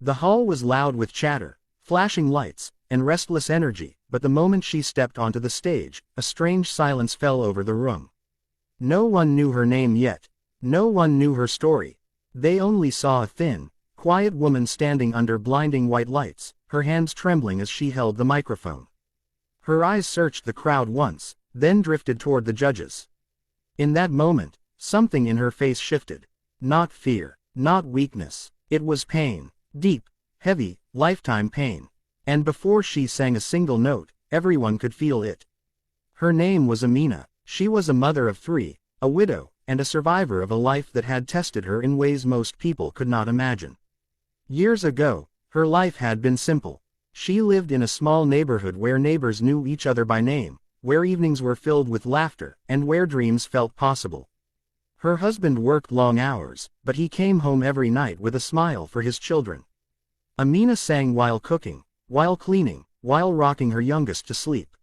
The hall was loud with chatter, flashing lights, and restless energy, but the moment she stepped onto the stage, a strange silence fell over the room. No one knew her name yet. No one knew her story. They only saw a thin, quiet woman standing under blinding white lights, her hands trembling as she held the microphone. Her eyes searched the crowd once, then drifted toward the judges. In that moment, something in her face shifted. Not fear, not weakness. It was pain. Deep, heavy, lifetime pain. And before she sang a single note, everyone could feel it. Her name was Amina. She was a mother of 3, a widow, and a survivor of a life that had tested her in ways most people could not imagine. Years ago, her life had been simple. She lived in a small neighborhood where neighbors knew each other by name, where evenings were filled with laughter, and where dreams felt possible. Her husband worked long hours, but he came home every night with a smile for his children. Amina sang while cooking, while cleaning, while rocking her youngest to sleep.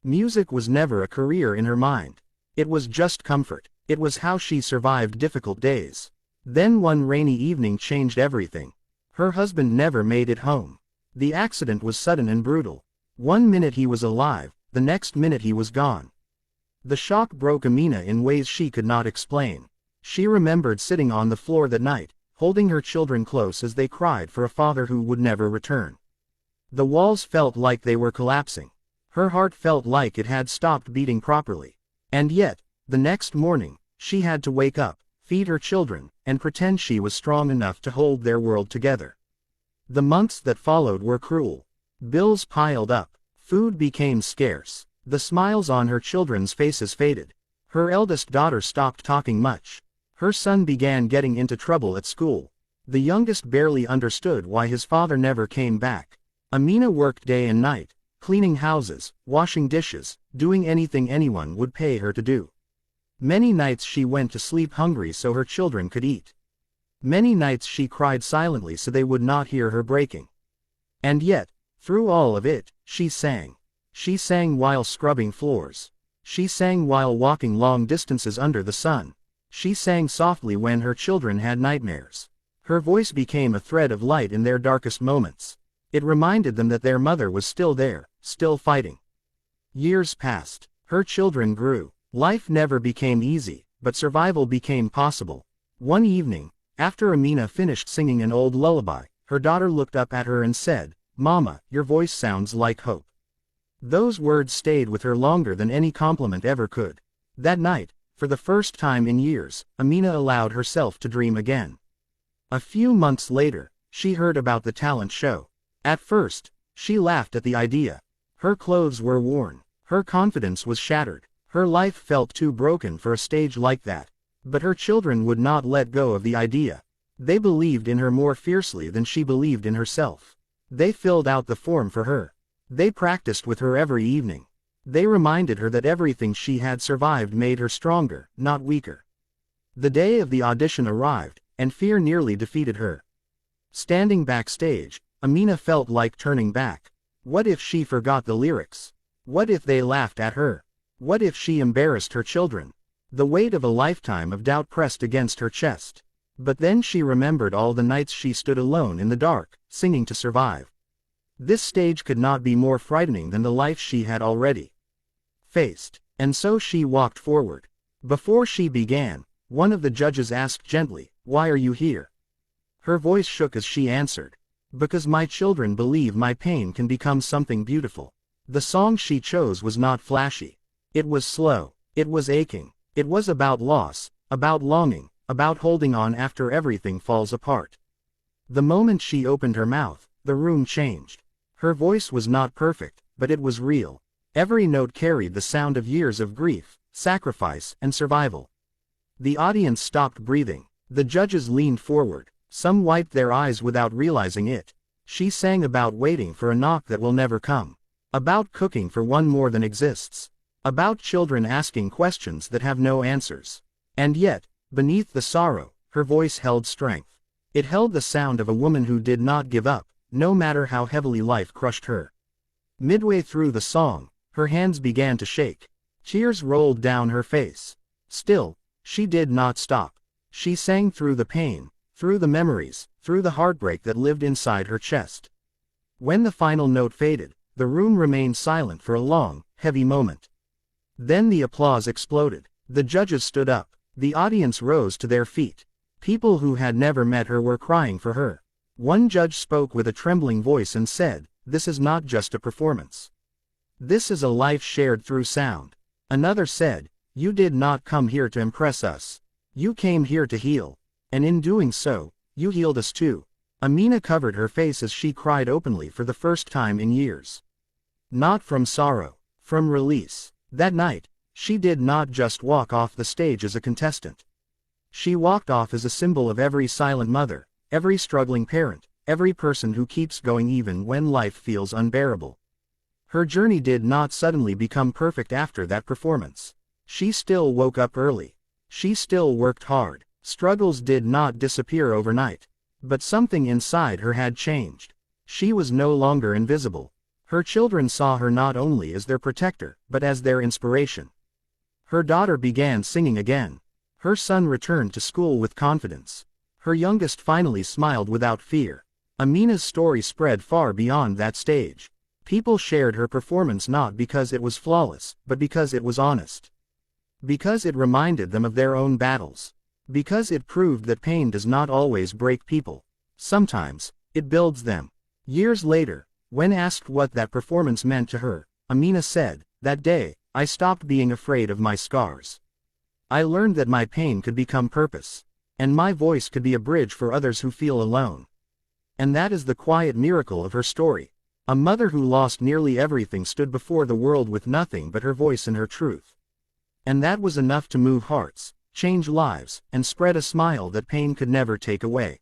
Music was never a career in her mind. It was just comfort. It was how she survived difficult days. Then one rainy evening changed everything. Her husband never made it home. The accident was sudden and brutal. One minute he was alive, the next minute he was gone. The shock broke Amina in ways she could not explain. She remembered sitting on the floor that night, holding her children close as they cried for a father who would never return. The walls felt like they were collapsing. Her heart felt like it had stopped beating properly. And yet, the next morning, she had to wake up, feed her children, and pretend she was strong enough to hold their world together. The months that followed were cruel. Bills piled up. Food became scarce. The smiles on her children's faces faded. Her eldest daughter stopped talking much. Her son began getting into trouble at school. The youngest barely understood why his father never came back. Amina worked day and night, cleaning houses, washing dishes, doing anything anyone would pay her to do. Many nights she went to sleep hungry so her children could eat. Many nights she cried silently so they would not hear her breaking. And yet, through all of it, she sang. She sang while scrubbing floors. She sang while walking long distances under the sun. She sang softly when her children had nightmares. Her voice became a thread of light in their darkest moments. It reminded them that their mother was still there, still fighting. Years passed. Her children grew. Life never became easy, but survival became possible. One evening, after Amina finished singing an old lullaby, her daughter looked up at her and said, "Mama, your voice sounds like hope." Those words stayed with her longer than any compliment ever could. That night, for the first time in years, Amina allowed herself to dream again. A few months later, she heard about the talent show. At first, she laughed at the idea. Her clothes were worn. Her confidence was shattered. Her life felt too broken for a stage like that. But her children would not let go of the idea. They believed in her more fiercely than she believed in herself. They filled out the form for her. They practiced with her every evening. They reminded her that everything she had survived made her stronger, not weaker. The day of the audition arrived, and fear nearly defeated her. Standing backstage, Amina felt like turning back. What if she forgot the lyrics? What if they laughed at her? What if she embarrassed her children? The weight of a lifetime of doubt pressed against her chest. But then she remembered all the nights she stood alone in the dark, singing to survive. This stage could not be more frightening than the life she had already faced. And so she walked forward. Before she began, one of the judges asked gently, "Why are you here?" Her voice shook as she answered, "Because my children believe my pain can become something beautiful." The song she chose was not flashy. It was slow. It was aching. It was about loss, about longing, about holding on after everything falls apart. The moment she opened her mouth, the room changed. Her voice was not perfect, but it was real. Every note carried the sound of years of grief, sacrifice, and survival. The audience stopped breathing. The judges leaned forward. Some wiped their eyes without realizing it. She sang about waiting for a knock that will never come. About cooking for one more than exists. About children asking questions that have no answers. And yet, beneath the sorrow, her voice held strength. It held the sound of a woman who did not give up, no matter how heavily life crushed her. Midway through the song, her hands began to shake. Tears rolled down her face. Still, she did not stop. She sang through the pain, through the memories, through the heartbreak that lived inside her chest. When the final note faded, the room remained silent for a long, heavy moment. Then the applause exploded. The judges stood up. The audience rose to their feet. People who had never met her were crying for her. One judge spoke with a trembling voice and said, "This is not just a performance. This is a life shared through sound." Another said, "You did not come here to impress us. You came here to heal. And in doing so, you healed us too." Amina covered her face as she cried openly for the first time in years. Not from sorrow, from release. That night, she did not just walk off the stage as a contestant. She walked off as a symbol of every silent mother, every struggling parent, every person who keeps going even when life feels unbearable. Her journey did not suddenly become perfect after that performance. She still woke up early. She still worked hard. Struggles did not disappear overnight. But something inside her had changed. She was no longer invisible. Her children saw her not only as their protector, but as their inspiration. Her daughter began singing again. Her son returned to school with confidence. Her youngest finally smiled without fear. Amina's story spread far beyond that stage. People shared her performance not because it was flawless, but because it was honest. Because it reminded them of their own battles. Because it proved that pain does not always break people. Sometimes, it builds them. Years later, when asked what that performance meant to her, Amina said, "That day, I stopped being afraid of my scars. I learned that my pain could become purpose. And my voice could be a bridge for others who feel alone." And that is the quiet miracle of her story. A mother who lost nearly everything stood before the world with nothing but her voice and her truth. And that was enough to move hearts, change lives, and spread a smile that pain could never take away.